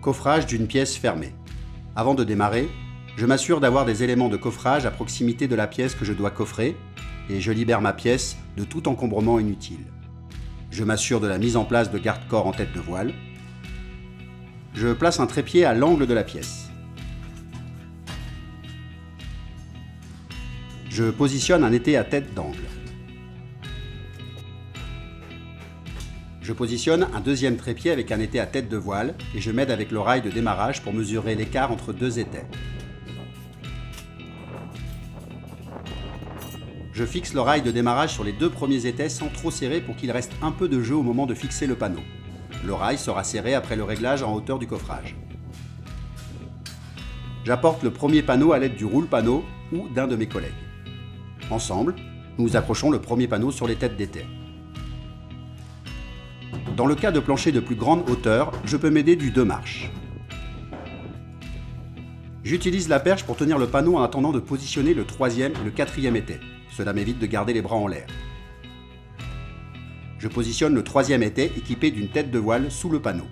Coffrage d'une pièce fermée. Avant de démarrer, je m'assure d'avoir des éléments de coffrage à proximité de la pièce que je dois coffrer et je libère ma pièce de tout encombrement inutile. Je m'assure de la mise en place de garde-corps en tête de voile. Je place un trépied à l'angle de la pièce. Je positionne un étai à tête d'angle. Je positionne un deuxième trépied avec un étai à tête de voile et je m'aide avec le rail de démarrage pour mesurer l'écart entre deux étais. Je fixe le rail de démarrage sur les deux premiers étais sans trop serrer pour qu'il reste un peu de jeu au moment de fixer le panneau. Le rail sera serré après le réglage en hauteur du coffrage. J'apporte le premier panneau à l'aide du roule-panneau ou d'un de mes collègues. Ensemble, nous accrochons le premier panneau sur les têtes d'étais. Dans le cas de plancher de plus grande hauteur, je peux m'aider du 2 marches. J'utilise la perche pour tenir le panneau en attendant de positionner le troisième et le quatrième étai. Cela m'évite de garder les bras en l'air. Je positionne le troisième étai équipé d'une tête de voile sous le panneau.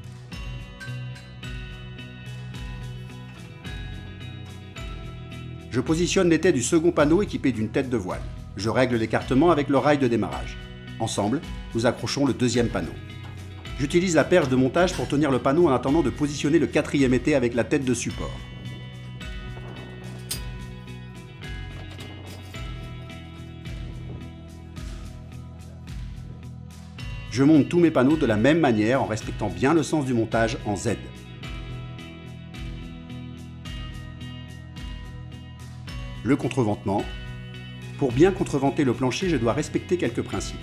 Je positionne l'étai du second panneau équipé d'une tête de voile. Je règle l'écartement avec le rail de démarrage. Ensemble, nous accrochons le deuxième panneau. J'utilise la perche de montage pour tenir le panneau en attendant de positionner le quatrième étai avec la tête de support. Je monte tous mes panneaux de la même manière en respectant bien le sens du montage en Z. Le contreventement. Pour bien contreventer le plancher, je dois respecter quelques principes.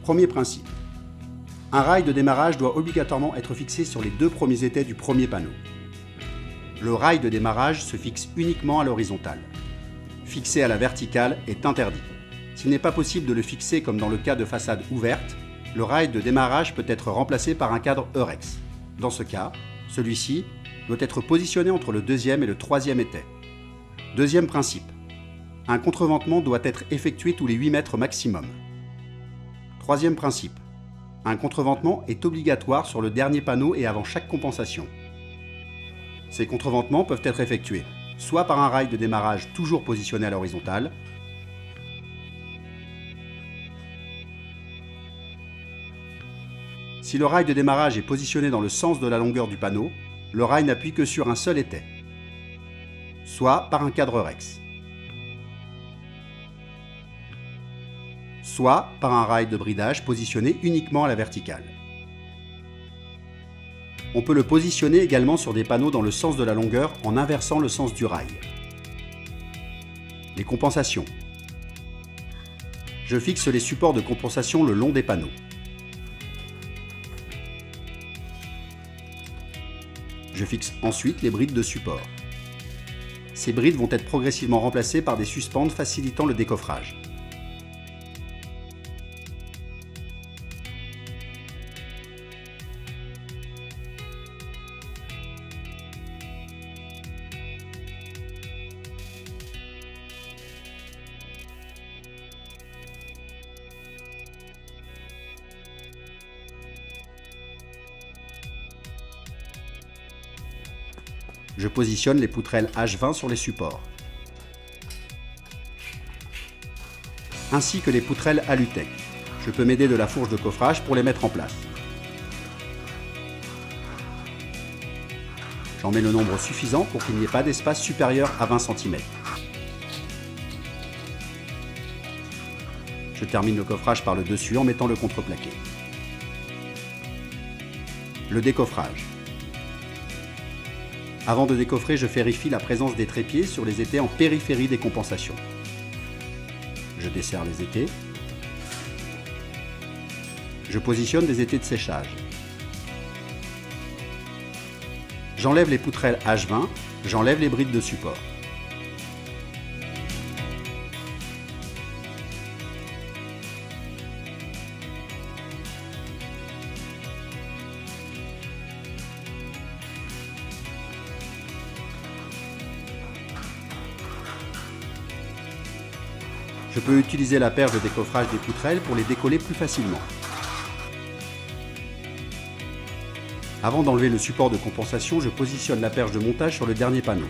Premier principe. Un rail de démarrage doit obligatoirement être fixé sur les deux premiers étais du premier panneau. Le rail de démarrage se fixe uniquement à l'horizontale. Fixer à la verticale est interdit. S'il n'est pas possible de le fixer comme dans le cas de façade ouverte, le rail de démarrage peut être remplacé par un cadre Eurex. Dans ce cas, celui-ci doit être positionné entre le deuxième et le troisième étai. Deuxième principe. Un contreventement doit être effectué tous les 8 mètres maximum. Troisième principe. Un contreventement est obligatoire sur le dernier panneau et avant chaque compensation. Ces contreventements peuvent être effectués soit par un rail de démarrage toujours positionné à l'horizontale, si le rail de démarrage est positionné dans le sens de la longueur du panneau, le rail n'appuie que sur un seul étai, soit par un cadre Eurex, soit par un rail de bridage positionné uniquement à la verticale. On peut le positionner également sur des panneaux dans le sens de la longueur en inversant le sens du rail. Les compensations. Je fixe les supports de compensation le long des panneaux. Je fixe ensuite les brides de support. Ces brides vont être progressivement remplacées par des suspendes facilitant le décoffrage. Je positionne les poutrelles H20 sur les supports, ainsi que les poutrelles Alutech. Je peux m'aider de la fourche de coffrage pour les mettre en place. J'en mets le nombre suffisant pour qu'il n'y ait pas d'espace supérieur à 20 cm. Je termine le coffrage par le dessus en mettant le contreplaqué. Le décoffrage. Avant de décoffrer, je vérifie la présence des trépieds sur les étais en périphérie des compensations. Je desserre les étais. Je positionne des étais de séchage. J'enlève les poutrelles H20, j'enlève les brides de support. Je peux utiliser la perche de décoffrage des poutrelles pour les décoller plus facilement. Avant d'enlever le support de compensation, je positionne la perche de montage sur le dernier panneau.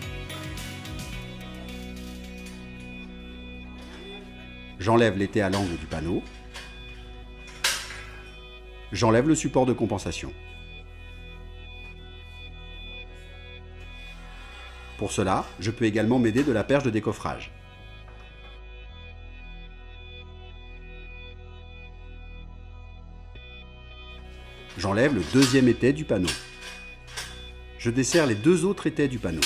J'enlève l'étai à l'angle du panneau. J'enlève le support de compensation. Pour cela, je peux également m'aider de la perche de décoffrage. J'enlève le deuxième étai du panneau. Je desserre les deux autres étais du panneau.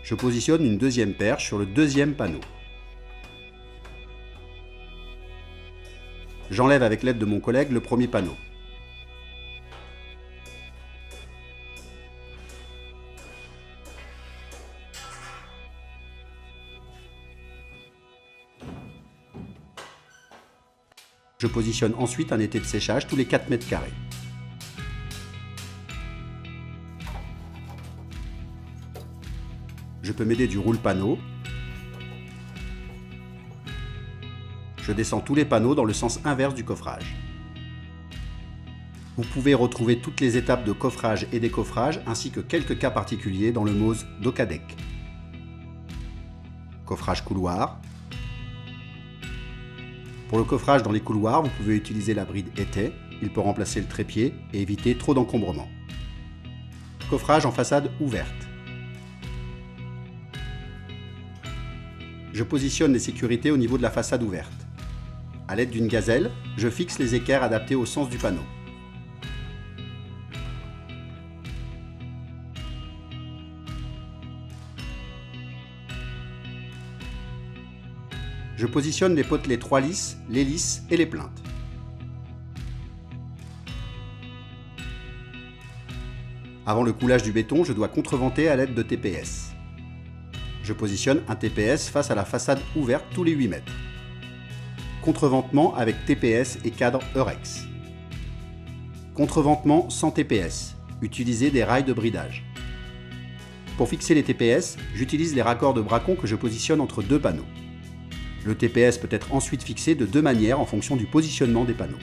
Je positionne une deuxième perche sur le deuxième panneau. J'enlève avec l'aide de mon collègue le premier panneau. Je positionne ensuite un étai de séchage tous les 4 mètres carrés. Je peux m'aider du roule-panneau. Je descends tous les panneaux dans le sens inverse du coffrage. Vous pouvez retrouver toutes les étapes de coffrage et décoffrage ainsi que quelques cas particuliers dans le MOSE d'Ocadec. Coffrage couloir. Pour le coffrage dans les couloirs, vous pouvez utiliser la bride étai. Il peut remplacer le trépied et éviter trop d'encombrement. Coffrage en façade ouverte. Je positionne les sécurités au niveau de la façade ouverte. À l'aide d'une gazelle, je fixe les équerres adaptés au sens du panneau. Je positionne les potelets 3 lisses, les lisses et les plinthes. Avant le coulage du béton, je dois contreventer à l'aide de TPS. Je positionne un TPS face à la façade ouverte tous les 8 mètres. Contreventement avec TPS et cadre Eurex. Contreventement sans TPS. Utilisez des rails de bridage. Pour fixer les TPS, j'utilise les raccords de bracon que je positionne entre deux panneaux. Le TPS peut être ensuite fixé de deux manières en fonction du positionnement des panneaux.